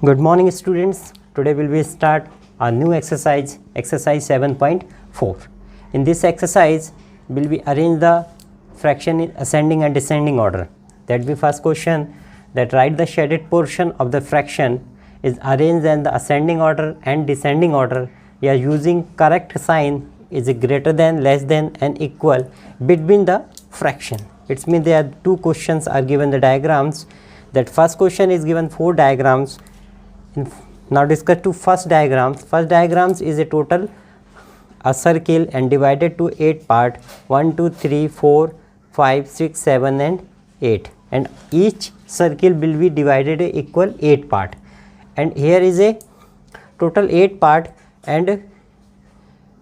Good morning students. Today we will start a new exercise 7.4. In this exercise will be arrange the fraction in ascending and descending order. That be first question, that write the shaded portion of the fraction is arranged in the ascending order and descending order. We are using correct sign is greater than, less than and equal between the fraction. It means there are two questions are given the diagrams. That first question is given 4 diagrams. Now discuss two first diagrams. First diagrams is a total a circle and divided to 8 part 1 2 3 4 5 6 7 and 8, and each circle will be divided equal 8 part, and here is a total 8 part and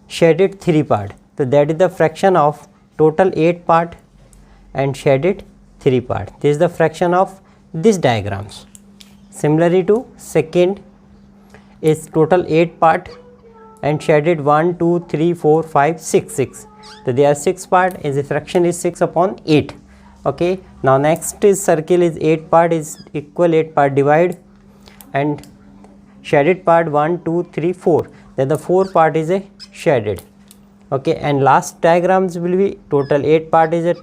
shaded 3 part. So that is the fraction of total 8 part and shaded 3 part. This is the fraction of these diagrams. Similarly to second is total 8 part and shaded 1 2 3 4 5 6 6. So there are 6 part, is the fraction is 6 upon 8. Okay, now next is circle is 8 part is equal 8 part divide, and shaded part 1 2 3 4, then the 4 part is a shaded. Okay, and last diagrams will be total 8 part is a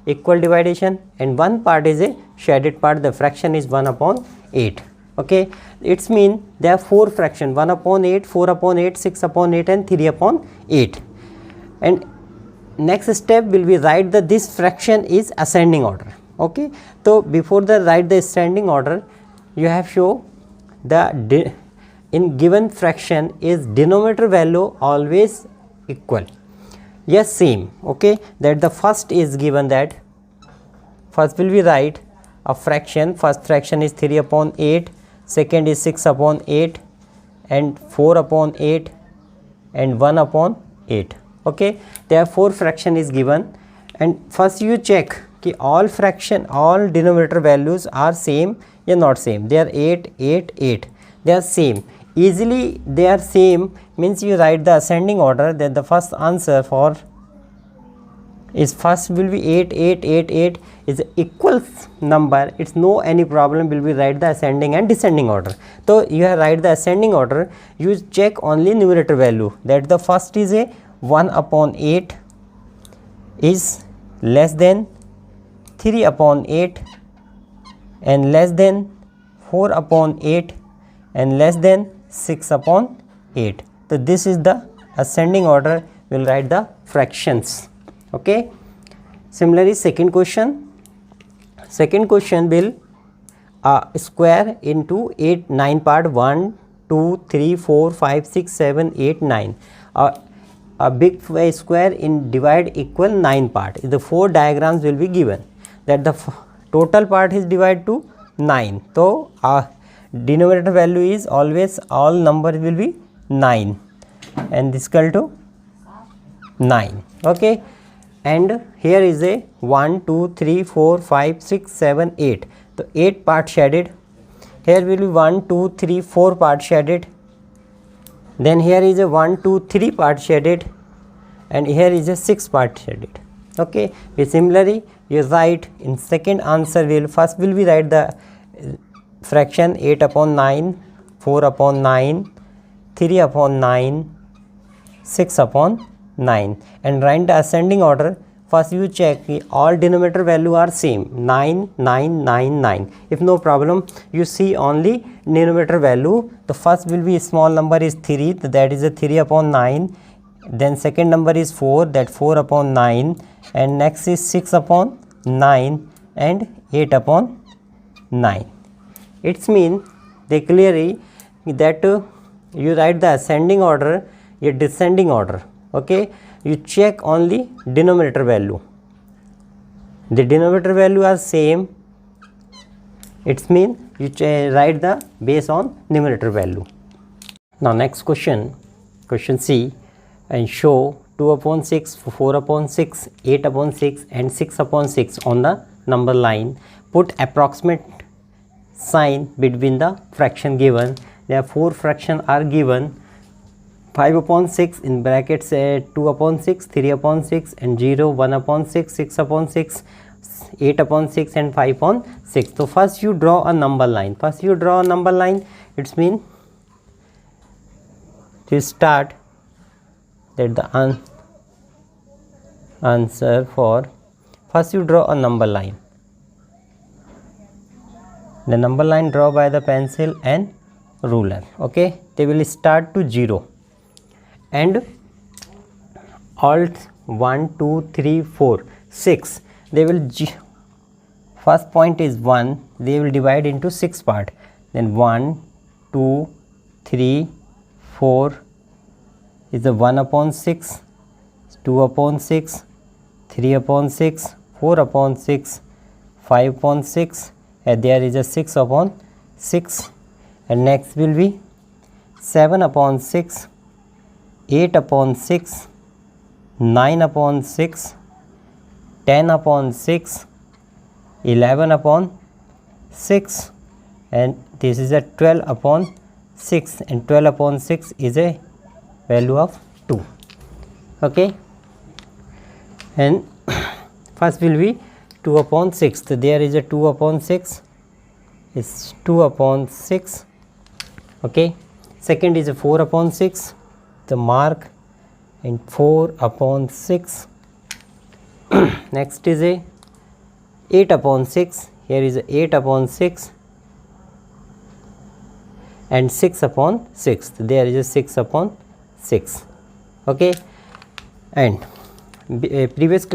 equal division and 1 part is a shaded part. The fraction is 1 upon 8. Okay, it's mean there are 4 fraction, 1 upon 8, 4 upon 8, 6 upon 8 and 3 upon 8. And next step will be write the this fraction is ascending order. Okay, so before the write the ascending order, you have show the in given fraction is denominator value always equal. Yes, same. Okay, that the first is given that first will be write a fraction. First fraction is 3 upon 8, second is 6 upon 8 and 4 upon 8 and 1 upon 8. Okay, there are 4 fraction is given, and first you check कि all fraction, all denominator values are same or not same. They are 8 8 8, they are same. Easily they are same means you write the ascending order, that the first answer for is first will be 8 8 8 8 is equal number. It's no any problem, will be write the ascending and descending order. So you have write the ascending order, you check only numerator value, that the first is a 1 upon 8 is less than 3 upon 8 and less than 4 upon 8 and less than 6 upon 8. So this is the ascending order, will write the fractions. Okay, similarly second question will square into 8 9 part 1 2 3 4 5 6 7 8 9. A big square in divide equal 9 part. The 4 diagrams will be given, that the total part is divided to 9. So denominator value is always all number will be 9 and this equal to 9. Okay, and here is a 1 2 3 4 5 6 7 8. So 8 part shaded, here will be 1 2 3 4 part shaded, then here is a 1 2 3 part shaded, and here is a 6 part shaded. Okay, similarly you write in second answer will first will be write the fraction 8 upon 9, 4 upon 9, 3 upon 9, 6 upon 9, and write the ascending order. First you check all denominator value are same, 9 9 9 9. If no problem, you see only denominator value. The first will be small number is 3, that is a 3 upon 9, then second number is 4, that 4 upon 9, and next is 6 upon 9 and 8 upon 9. It's mean they clearly that you write the ascending order, your descending order. Okay, you check only denominator value. The denominator value are same. It's mean you write the based on numerator value. Now next question, question C, and show 2 upon 6, 4 upon 6, 8 upon 6 and 6 upon 6 on the number line. Put approximate sign between the fraction given. There are 4 fraction are given, 5 upon 6 in brackets 2 upon 6, 3 upon 6 and 0, 1 upon 6, 6 upon 6, 6, 8 upon 6 and 5 upon 6. So first you draw a number line. It's mean to start that the answer for, first you draw a number line. The number line draw by the pencil and ruler. Okay, they will start to 0 and alt 1 2 3 4 6, they will first point is 1, they will divide into 6 part, then 1 2 3 4 is the 1 upon 6, 2 upon 6, 3 upon 6, 4 upon 6, 5 upon 6, and there is a 6 upon 6, and next will be 7 upon 6, 8 upon 6, 9 upon 6, 10 upon 6, 11 upon 6, and this is a 12 upon 6, and 12 upon 6 is a value of 2. Okay, and first will be 2 upon 6. So there is a 2 upon 6 is 2 upon 6. Okay, second is a 4 upon 6, the mark, and 4 upon 6. Next is a 8 upon 6, here is a 8 upon 6 and 6 upon 6, there is a 6 upon 6. Okay, and previous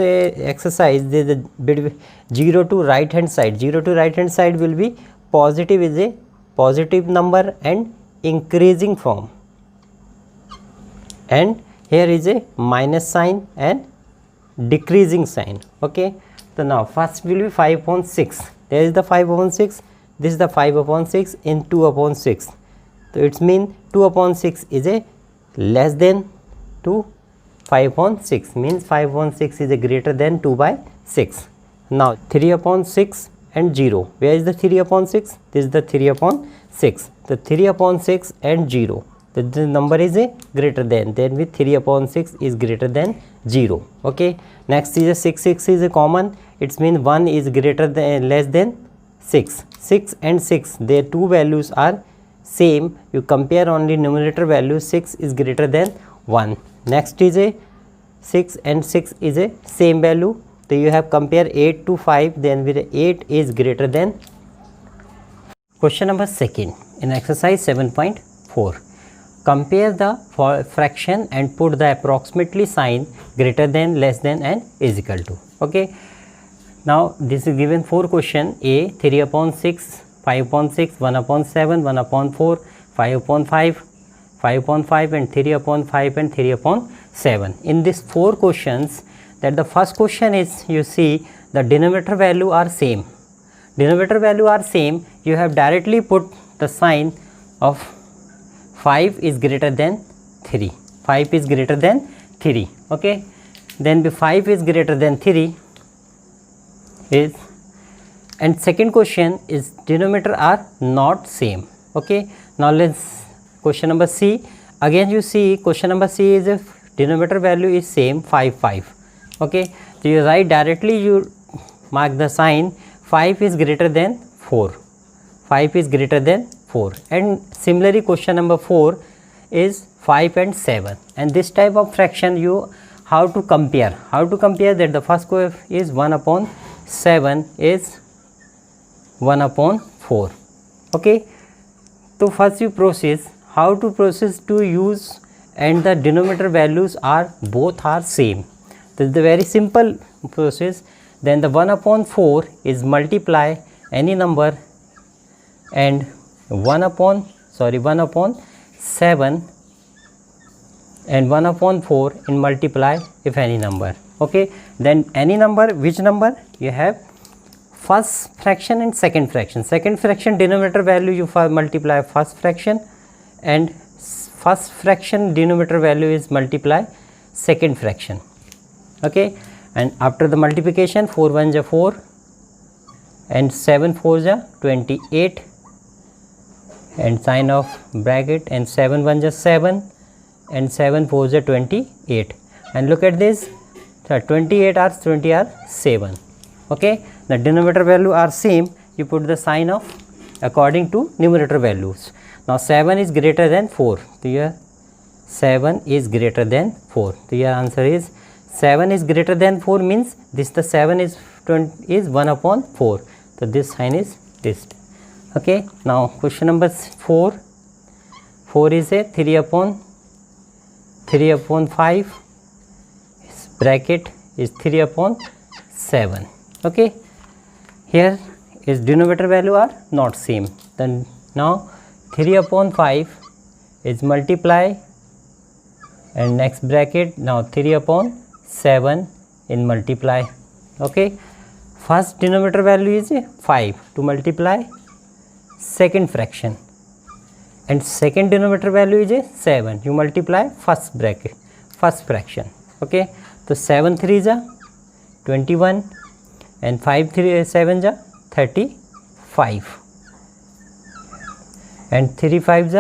exercise, the 0 to right hand side, 0 to right hand side will be positive, is a positive number and increasing form, and here is a minus sign and decreasing sign. Okay, so now first will be 5 upon 6, there is the 5 upon 6, this is the 5 upon 6 in 2 upon 6. So it's mean 2 upon 6 is a less than 2, 5 upon 6 means 5 upon 6 is a greater than 2 by 6. Now 3 upon 6 and 0, where is the 3 upon 6? This is the 3 upon 6. The 3 upon 6 and 0, the number is a greater than, then with 3 upon 6 is greater than 0. Okay, next is a 6, 6 is a common, it means 1 is greater than less than 6. 6 and 6, their two values are same, you compare only numerator value, 6 is greater than 1. Next is a 6 and 6 is a same value, so you have compare 8 to 5, then with 8 is greater than. Question number 2 in exercise 7.4. Compare the fraction and put the approximately sign greater than, less than and is equal to. Okay, now this is given 4 question. A 3 upon 6, 5 upon 6, 1 upon 7, 1 upon 4, 5 upon 5, 5 upon 5 and 3 upon 5 and 3 upon 7. In these 4 questions, that the first question is, you see the denominator value are same. Denominator value are same, you have directly put the sign of 5 is greater than 3. 5 is greater than 3. Okay, then the 5 is greater than 3 is, and second question is denominator are not same. Okay, now let's question number C. Again you see question number C is if denominator value is same 5 5. Okay, so you write directly, you mark the sign 5 is greater than 4. 5 is greater than 4, and similarly question number 4 is 5 and 7, and this type of fraction you how to compare that the first is 1 upon 7 is 1 upon 4. Okay, so first you process how to process to use, and the denominator values are both are same. This is the very simple process. Then the 1 upon 4 is multiply any number, and 1 upon 7 and 1 upon 4 in multiply if any number. Okay, then any number, which number you have first fraction and second fraction. Second fraction denominator value you multiply first fraction, and first fraction denominator value is multiply second fraction. Okay, and after the multiplication 4 1 is 4 and 7 4 is 28, and sign of bracket, and 7 1 is 7 and 7 4 is 28, and look at this So 28 are 20 are 7. Okay, the denominator value are same, you put the sign of according to numerator values. Now 7 is greater than 4. So here 7 is greater than 4. So your answer is 7 is greater than 4 means this the 7 is 1 upon 4. So this sign is this. Okay, now question number 4. 4 is a 3 upon 5. Bracket is 3 upon 7. Okay, here is denominator value are not same. Then now 3 upon 5 is multiply and next bracket, now 3 upon 7 in multiply. Okay, first denominator value is 5 to multiply second fraction, and second denominator value is 7, you multiply first bracket, first fraction. Okay, so 7 3 is 21 and 5 3 7 is 35 and 3 5 is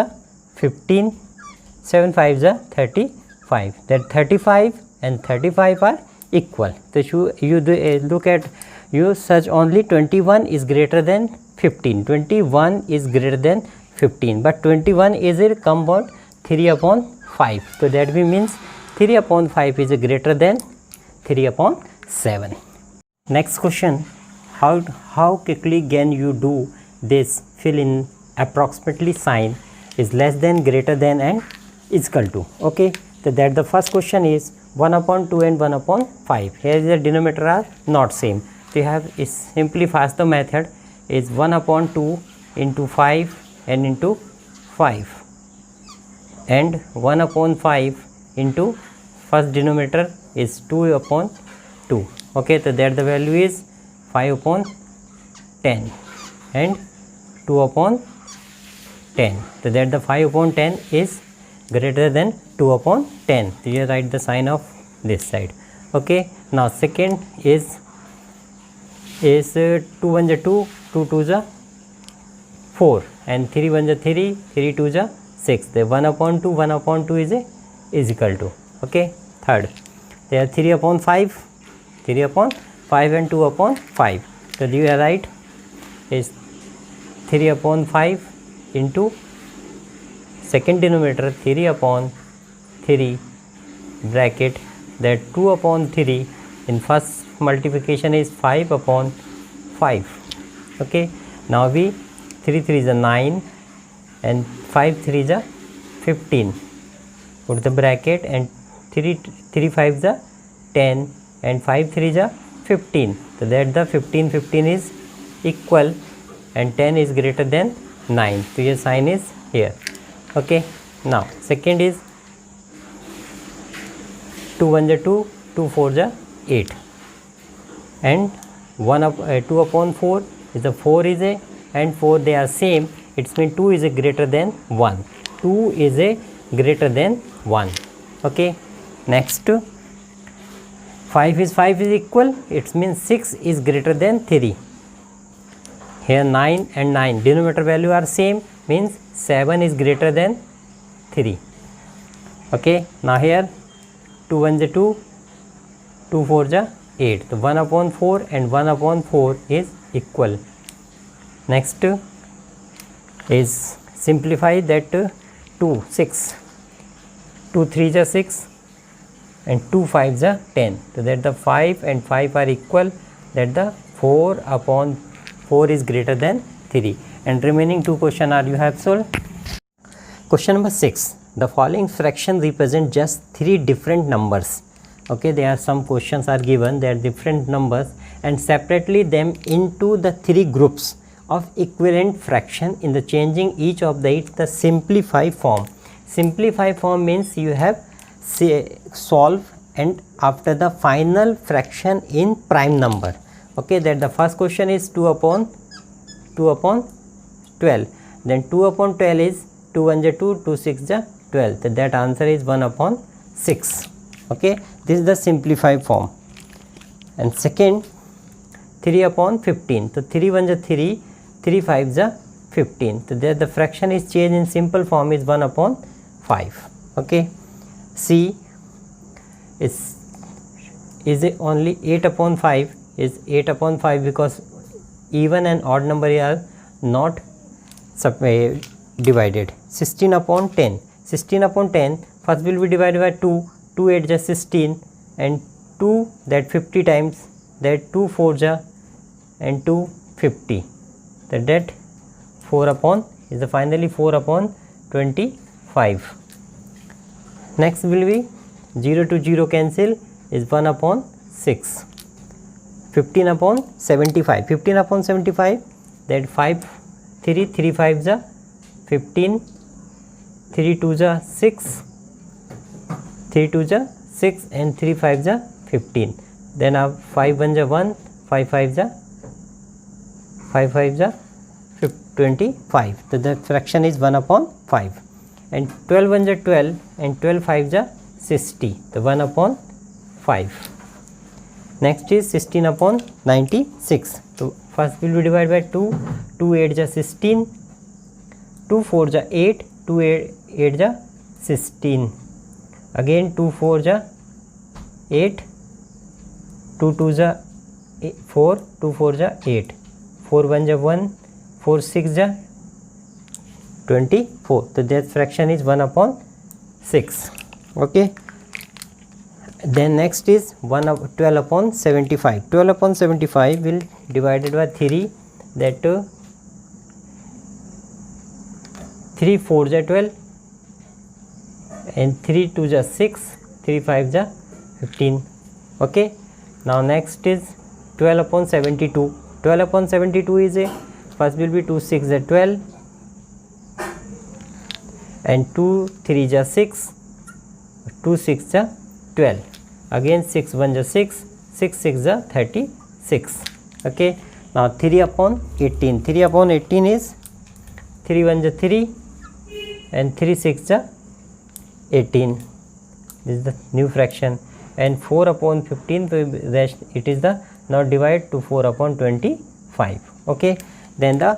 15, 7 5 is 35. That 35 and 35 are equal. So you look at, you search only 21 is greater than 15. 21 is greater than 15, but 21 is a compound 3 upon 5. So that means 3 upon 5 is greater than 3 upon 7. Next question, how quickly can you do this? Fill in approximately sign is less than, greater than and is equal to. Okay, so that the first question is 1 upon 2 and 1 upon 5. Here the denominator are not same. So you have is simply fast the method is 1 upon 2 into 5 and into 5 and 1 upon 5 into first denominator is 2 upon 2. Okay, so that the value is 5 upon 10 and 2 upon 10. So that the 5 upon 10 is greater than 2 upon 10. So you write the sign of this side. Okay, now second is 2 1 is 2, 2 2 is 4 and 3 1 is 3, 3 2 is 6. The 1 upon 2 is equal to. Okay, third there 3 upon 5, 3 upon 5 and 2 upon 5. So you write is 3 upon 5 into second denominator 3 upon 3 bracket, that 2 upon 3 in first multiplication is 5 upon 5. Okay, now we 3 3 is a 9 and 5 3 is a 15. Put the bracket and 3 5 is a 10 and 5 3 is a 15. So that the 15 is equal and 10 is greater than 9. So your sign is here. Okay, now second is 2 1 is 2, 2 4 is 8 and 2 upon 4 is a 4 is a and 4 they are same. It means 2 is a greater than 1. 2 is a greater than 1. Okay, next 5 is equal. It means 6 is greater than 3. Here 9 and 9 denominator value are same, means 7 is greater than 3. Okay, now here 2 1 is 2, 2 4 is 8. So 1 upon 4 and 1 upon 4 is equal. Next is simplify that 2 6, 2 3 is 6 and 2 5 is 10. So that the 5 and 5 are equal, that the 4 upon 4 is greater than 3, and remaining two question are you have solved. Question number 6, the following fraction represent just 3 different numbers. Okay, there are some questions are given, they are different numbers and separately them into the 3 groups of equivalent fraction in the changing each of the simplified form. Simplified form means you have solve and after the final fraction in prime number. Okay, that the first question is 2 upon 12, then 2 upon 12 is 2 1 is 2, 2 6 is 12. So that answer is 1 upon 6. Okay, this is the simplified form. And second 3 upon 15. So 3 1 is 3, 3 5 is 15. So there the fraction is changed in simple form is 1 upon 5. Okay, C is is it only 8 upon 5 is 8 upon 5 because even and odd number are not divided. 16 upon 10, 16 upon 10 first will be divided by 2, 2 8 just 16 and 2 that 50 times, that 2 4 ja and 2 50, that 4 upon is the finally 4 upon 25. Next will be 0 to 0 cancel is 1 upon 6. 15 upon 75, 15 upon 75 that 5 3 3 5 ja 15, 3 2 ja 6, 3 2 ja 6 and 3 5 ja 15. Then 5 1 ja 1, 5 5 ja 25. So the fraction is 1 upon 5. And 12 1 ja 12 and 12 5 ja 60. The 1 upon 5. Next is 16 upon 96. So first will be divided by 2, 2 8 ja 16, 2 4 ja 8, 2 8 ja 16. Again 2 4 ja 8, 2 2 ja 4, 2 4 ja 8, 4 1 ja 1, 4 6 ja 24. So that fraction is 1 upon 6. Okay. Then next is 12 upon 75. 12 upon 75 will divided by 3, that 3 4 ja 12 and 3 2 ja 6, 3 5 ja 15. Okay. Now next is 12 upon 72. 12 upon 72 is a first will be 2 6 ja 12 and 2 3 ja 6, 2 6 ja 12. Again 6 1 ja 6, 6 6 ja 36. Okay. Now 3 upon 18. 3 upon 18 is 3 1 ja 3 and 3 6 ja 18. This is the new fraction. And 4 upon 15, so it is the now divide to 4 upon 25. Okay. Then the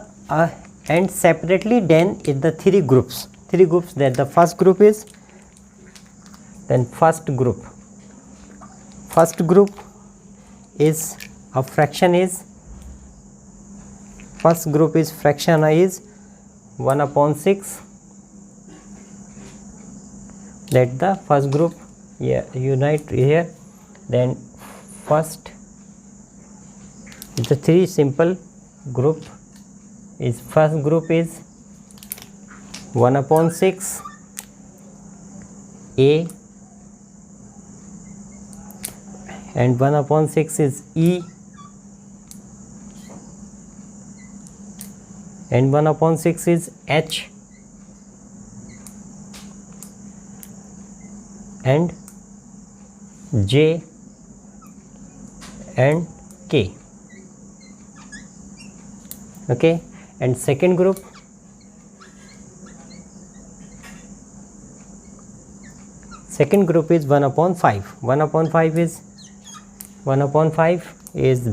and separately then is the 3 groups. 3 groups, that the first group is, then first group is a fraction is, first group is fraction is 1 upon 6, that the first group unite here. Then first the 3 simple group is, first group is 1 upon 6 A and 1 upon 6 is E and 1 upon 6 is H and J and K. Okay. And second group is 1 upon 5. 1 upon 5 is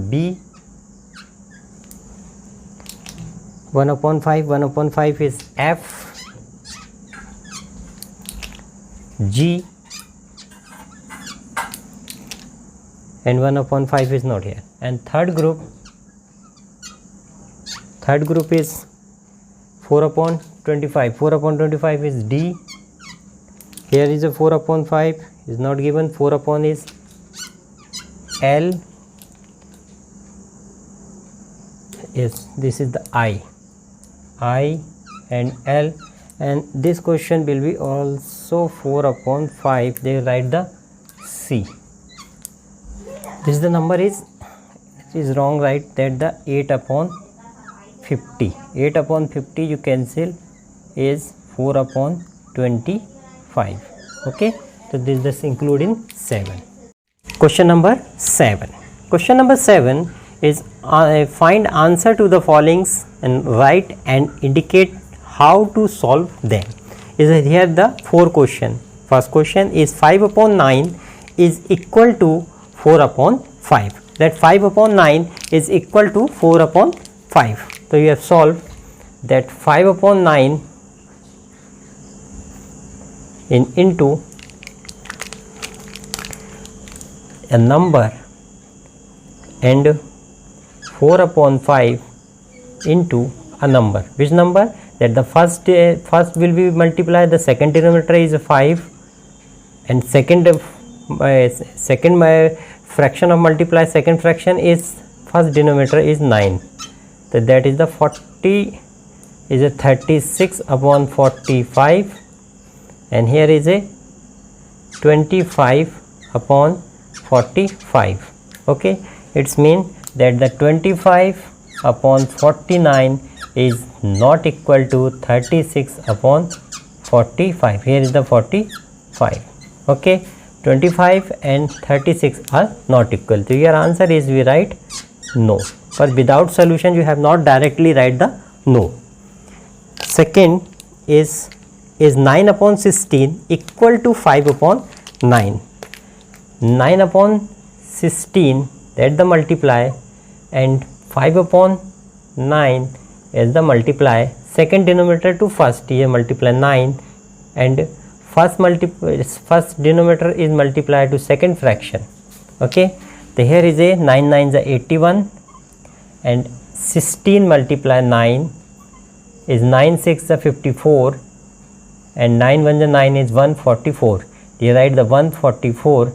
B. 1 upon 5 is F, G and 1 upon 5 is not here. And third group is 4 upon 25. 4 upon 25 is D. Here is a 4 upon 5 is not given. 4 upon is L. Yes, this is the I and L. And this question will be also 4 upon 5. They write the C. This is the number is wrong, right? That the 8 upon 50. 8 upon 50 you cancel is 4 upon 25. Okay. So this is including 7. Question number 7. Question number 7 is find answer to the followings and write and indicate how to solve them. Is here the 4 question. First question is 5 upon 9 is equal to 4 upon 5. That 5 upon 9 is equal to 4 upon 5. So you have solved that 5 upon 9 into a number and 4 upon 5 into a number. Which number? That the first will be multiplied, the second denominator is 5 and second fraction of multiply second fraction is first denominator is 9. So that is the 40 is a 36 upon 45 and here is a 25 upon 45. Okay, it's mean that the 25 upon 49 is not equal to 36 upon 45. Here is the 45. Okay, 25 and 36 are not equal. So your answer is we write no. But without solution you have not directly write the no. Second is 9 upon 16 equal to 5 upon 9. 9 upon 16 that the multiply and 5 upon 9 is the multiply. Second denominator to first here multiply 9 and first denominator is multiplied to second fraction. Okay, so here is a 9 9s are 81 and 16 multiply 9 is 9 6 are 54 and 9 1 9 is 144. You write the 144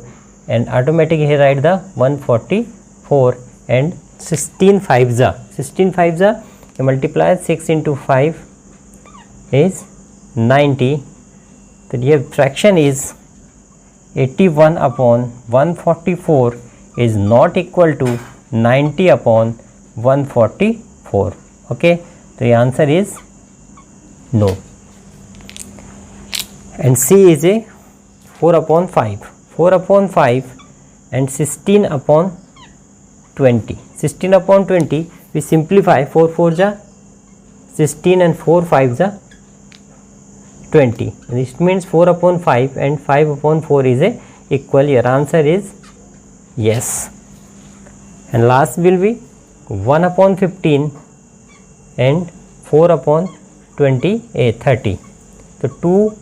and automatically here write the 144 and 16 5s are you multiply 6 into 5 is 90. So your fraction is 81 upon 144 is not equal to 90 upon 144. Okay, so the answer is no. And C is a 4 upon 5. 4 upon 5 and 16 upon 20. 16 upon 20 we simplify 4 4s are 16 and 4 5s are 20. This means 4 upon 5 and 5 upon 4 is a equal. Your answer is yes. And last will be 1 upon 15 and 4 upon 30. So 2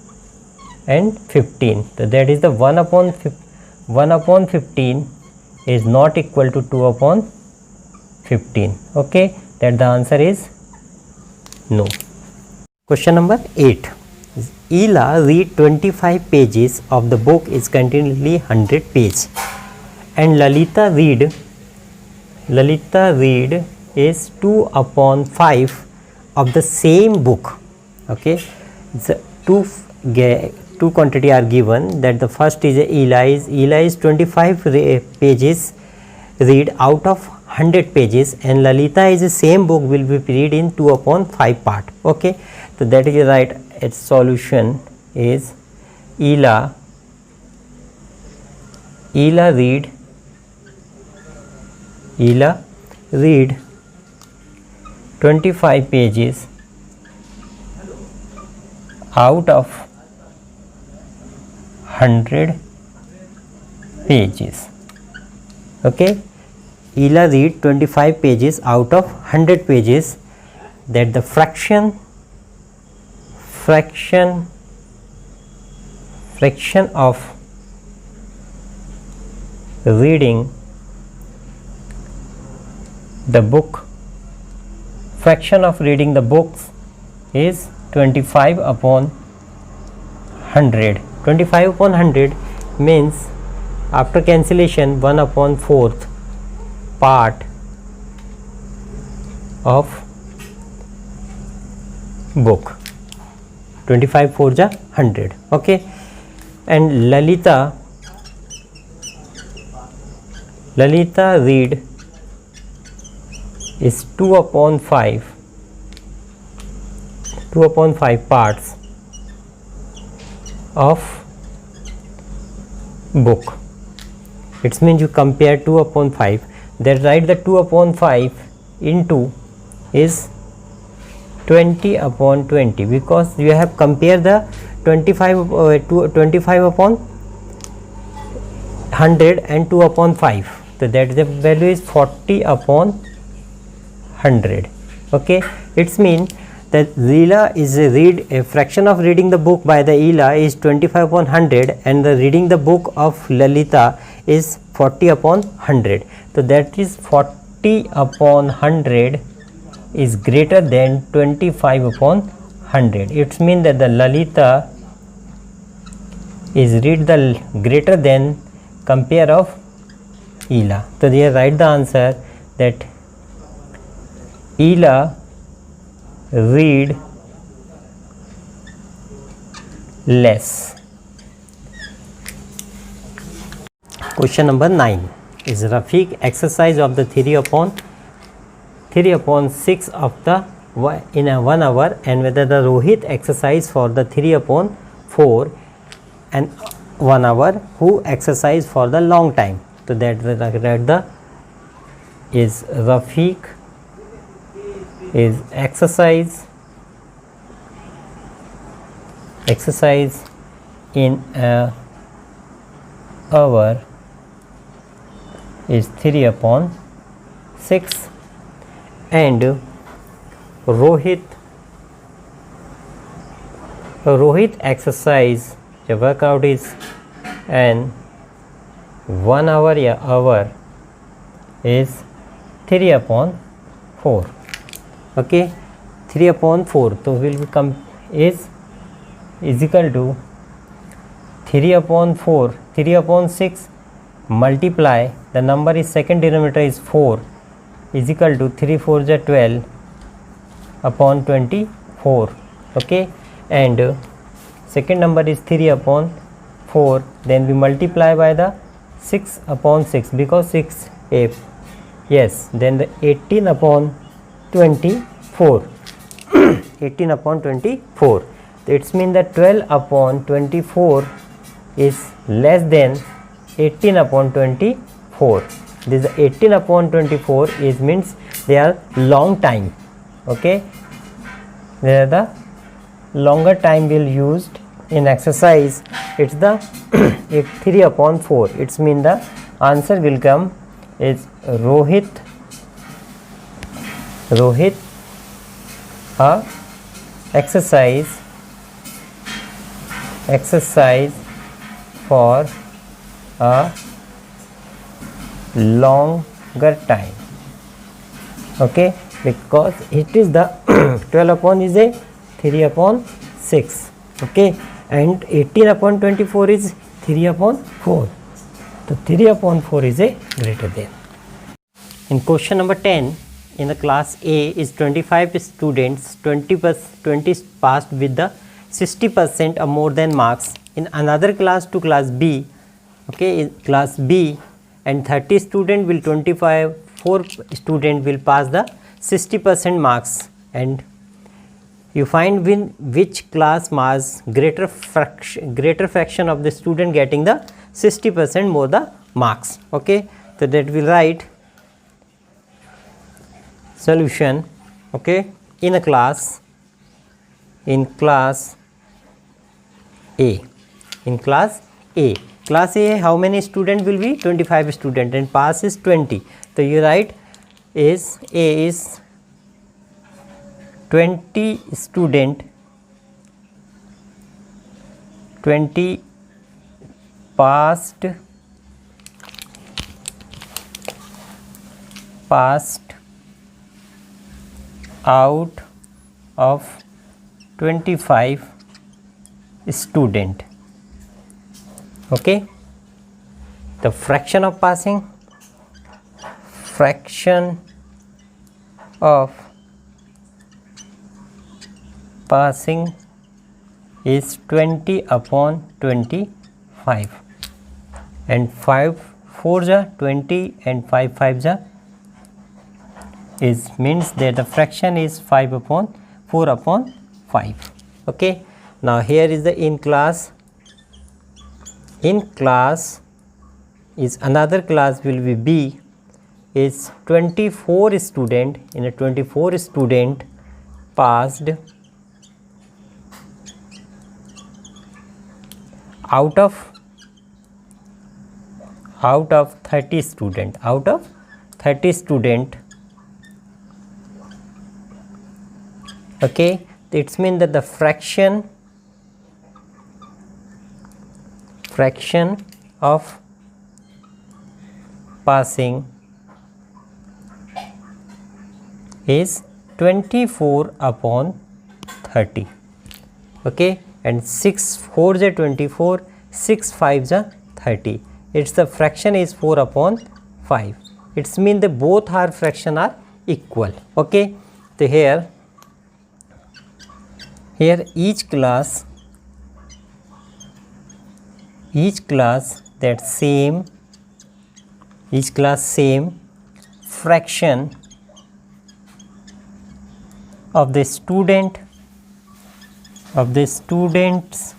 and 15. So that is the 1 upon 15 is not equal to 2 upon 15. Okay, that the answer is no. Question number 8. Ela read 25 pages of the book is continuously 100 pages and Lalita read is 2 upon 5 of the same book. Okay, the two quantity are given, that the first is Ela is 25 pages read out of 100 pages and Lalita is the same book will be read in 2 upon 5 part. Okay, so that is right. Its solution is Ela read 25 pages out of 100 pages. Okay, Ela read 25 pages out of 100 pages, that the fraction of reading the book, is 25 upon 100. 25 upon 100 means after cancellation 1 upon 4th part of book. 25 4s are 100. Okay, and Lalita read is 2 upon 5 parts of book. It means you compare 2 upon 5, that write the 2 upon 5 into is 20 upon 20, because you have compared the 25 upon 100 and 2 upon 5. So that the value is 40 upon 100. Okay, it's mean that Ela is a fraction of reading the book by the Ela is 25 upon 100 and the reading the book of Lalita is 40 upon 100. So that is 40 upon 100 is greater than 25 upon 100. It means that the Lalita is read the greater than compare of Ela. So here write the answer that Ela read less. Question number 9 is Rafiq exercise of the 3 upon 6 of the in a 1 hour, and whether the Rohit exercise for the 3 upon 4 and 1 hour, who exercise for the long time. So that the is Rafiq is exercise in a hour is 3 upon 6, and Rohit exercise the workout is and 1 hour is 3 upon 4. Okay, 3 upon 4 so will become is equal to 3 upon 4, 3 upon 6 multiply the number is second denominator is 4 is equal to 3 4 is 12 upon 24. Okay, and second number is 3 upon 4, then we multiply by the 6 upon 6 because 6 yes, then the 18 upon 24 18 upon 24. It means that 12 upon 24 is less than 18 upon 24. This 18 upon 24 is means they are long time. Okay, they are the longer time will used in exercise. It's the 3 upon 4. It's mean the answer will come is Rohit exercise for a longer time. Okay, because it is the 12 upon is a 3 upon 6. Okay, and 18 upon 24 is 3 upon 4. So 3 upon 4 is a greater than. In question number 10, in the class A is 25 students, 20 passed with the 60% or more than marks. In another class to class B, okay, in class B, and 30 student will 4 student will pass the 60% marks, and you find which class marks greater fraction of the student getting the 60% more the marks. Okay, so that will write solution. Okay, in class A. Class A, how many students will be? 25 students, and pass is 20. So you write is A is 20 student, 20 passed out of 25 student. Okay, the fraction of passing is 20 upon 25, and 5 4s are 20 and 5 5s are is means that the fraction is 4 upon 5. Okay, now here is the in class is another class will be B is 24 student. In a 24 student passed out of 30 student, okay, it means that the fraction of passing is 24/30. Okay, and 6 4s are 24, 6 5s are 30. It's the fraction is 4/5. It's mean the both are fraction are equal. Okay, so here each class that same fraction of the students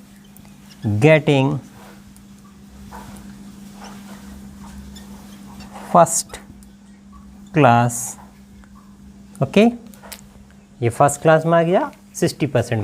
getting first class. Okay, ये first class में आ गया 60%.